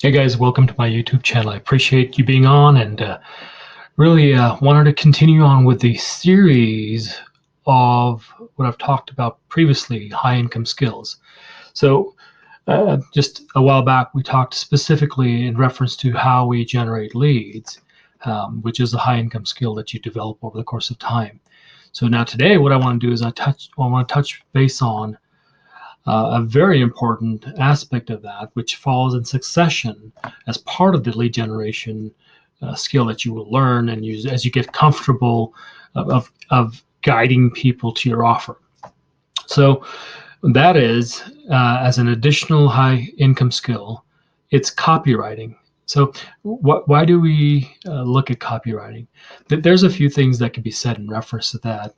Hey guys, welcome to my YouTube channel. I appreciate you being on and really wanted to continue on with the series of what I've talked about previously, high income skills. So just a while back, we talked specifically in reference to how we generate leads, which is a high income skill that you develop over the course of time. So now today, what I want to do is I want to touch base on a very important aspect of that, which falls in succession as part of the lead generation skill that you will learn and use as you get comfortable of guiding people to your offer. So that is, as an additional high income skill, it's copywriting. So why do we look at copywriting? There's a few things that can be said in reference to that.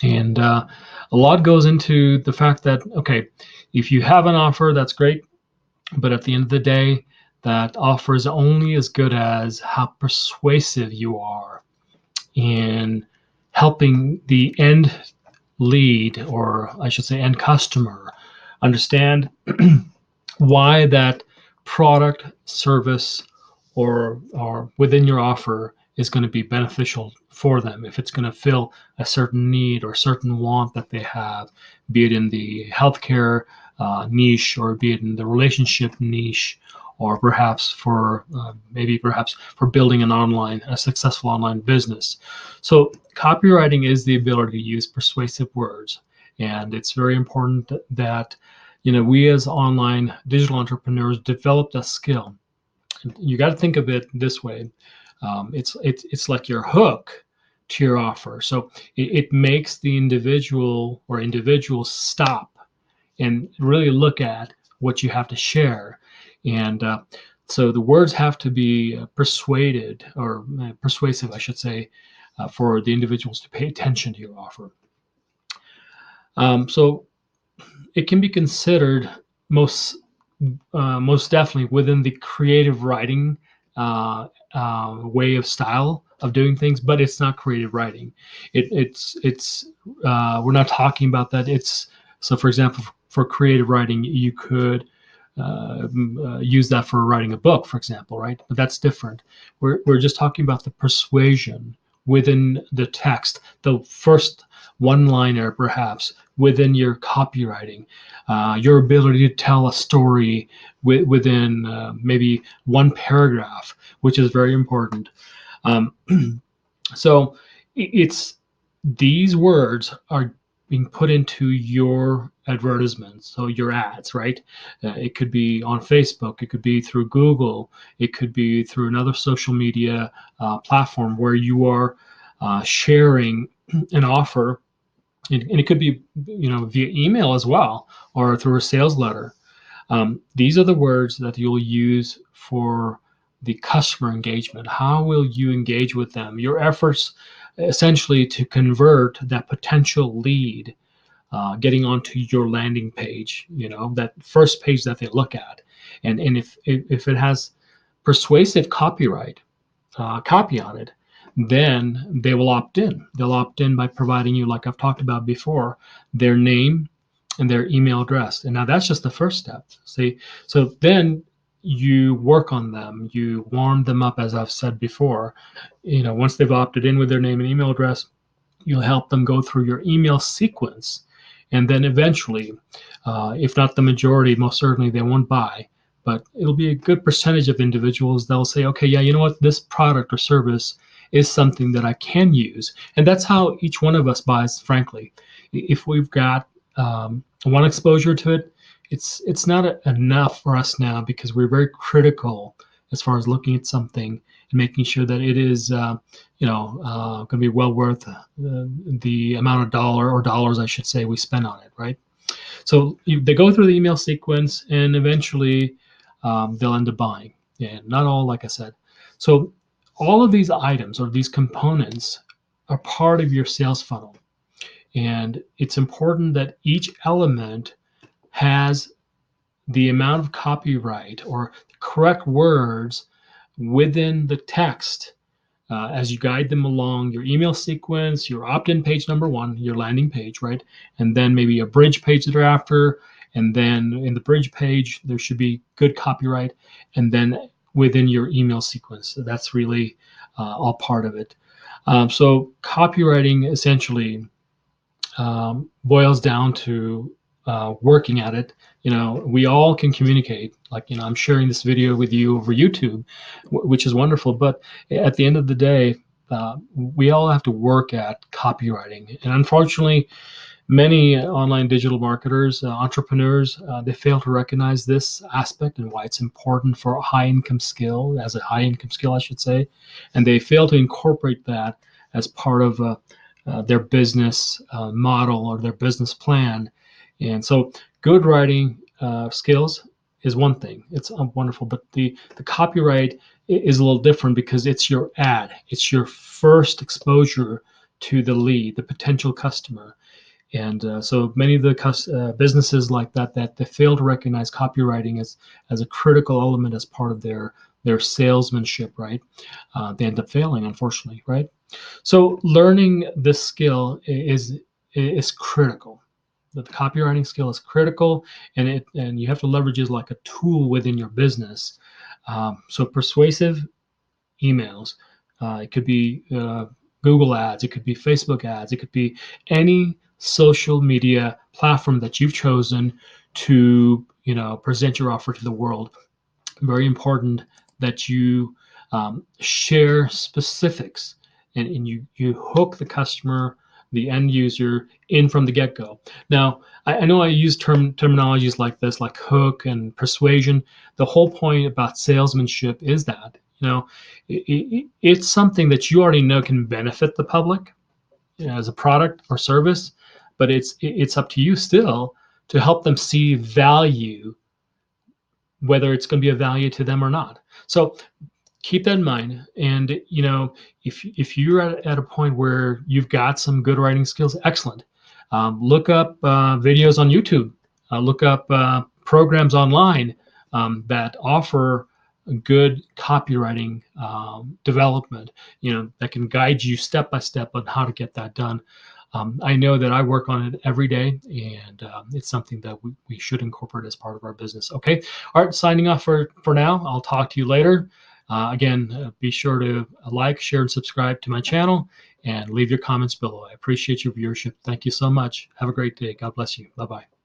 And a lot goes into the fact that, okay, if you have an offer, that's great. But at the end of the day, that offer is only as good as how persuasive you are in helping the end lead, or I should say end customer, understand why that product, service, or within your offer is going to be beneficial for them, if it's going to fill a certain need or certain want that they have, be it in the healthcare niche, or be it in the relationship niche, or perhaps for perhaps for building a successful online business. So copywriting is the ability to use persuasive words, and it's very important that we as online digital entrepreneurs develop that skill. You got to think of it this way. It's like your hook to your offer. So it makes the individual or individuals stop and really look at what you have to share. And so the words have to be persuaded, or persuasive, I should say, for the individuals to pay attention to your offer. So it can be considered most definitely within the creative writing way of style of doing things, but it's not creative writing. It's we're not talking about that. It's so, for example, for creative writing, you could use that for writing a book, for example, right? But that's different. We're just talking about the persuasion within the text, the first one-liner, perhaps within your copywriting, your ability to tell a story within maybe one paragraph, which is very important. Um, so it's these words are being put into your advertisements, so your ads, right? It could be on Facebook, it could be through Google, it could be through another social media platform where you are sharing an offer, and it could be via email as well, or through a sales letter. These are the words that you'll use for the customer engagement. How will you engage with them? Your efforts essentially to convert that potential lead, getting onto your landing page, that first page that they look at. And if it has persuasive copy on it, then they will opt in. They'll opt in by providing you, like I've talked about before, their name and their email address. And now that's just the first step. See, so then you work on them, you warm them up, as I've said before. Once they've opted in with their name and email address, you'll help them go through your email sequence. And then eventually, if not the majority, most certainly they won't buy, but it'll be a good percentage of individuals. They'll say, okay, yeah, you know what, this product or service is something that I can use. And that's how each one of us buys, frankly. If we've got one exposure to it, it's not enough for us now, because we're very critical as far as looking at something and making sure that it is going to be well worth the amount of dollars, I should say, we spend on it, right? So they go through the email sequence, and eventually they'll end up buying. And not all, like I said. So all of these items, or these components, are part of your sales funnel. And it's important that each element has the amount of copyright or correct words within the text as you guide them along your email sequence, your opt-in page number one, your landing page, right? And then maybe a bridge page thereafter, and then in the bridge page there should be good copyright, and then within your email sequence. So that's really all part of it. So copywriting essentially boils down to working at it. We all can communicate. Like, I'm sharing this video with you over YouTube, which is wonderful. But at the end of the day, we all have to work at copywriting. And unfortunately, many online digital marketers, entrepreneurs, they fail to recognize this aspect and why it's important for a high income skill, as a high income skill, I should say. And they fail to incorporate that as part of their business model or their business plan. And so good writing skills is one thing. It's wonderful, but the copyright is a little different because it's your ad. It's your first exposure to the lead, the potential customer. And so many of the businesses like that they fail to recognize copywriting as a critical element as part of their salesmanship, right? They end up failing, unfortunately, right? So learning this skill is critical. The copywriting skill is critical, and you have to leverage it as like a tool within your business. So persuasive emails. It could be Google ads. It could be Facebook ads. It could be any social media platform that you've chosen to present your offer to the world. Very important that you share specifics, and you hook the customer, the end user, in from the get-go. Now, I know I use terminologies like this, like hook and persuasion. The whole point about salesmanship is that it's something that you already know can benefit the public as a product or service, but it's up to you still to help them see value, whether it's going to be of value to them or not. So keep that in mind. And if you're at a point where you've got some good writing skills, excellent. Look up videos on YouTube. Look up programs online that offer good copywriting development, that can guide you step by step on how to get that done. I know that I work on it every day, and it's something that we should incorporate as part of our business. Okay. All right. Signing off for now. I'll talk to you later. Again, be sure to like, share, and subscribe to my channel, and leave your comments below. I appreciate your viewership. Thank you so much. Have a great day. God bless you. Bye-bye.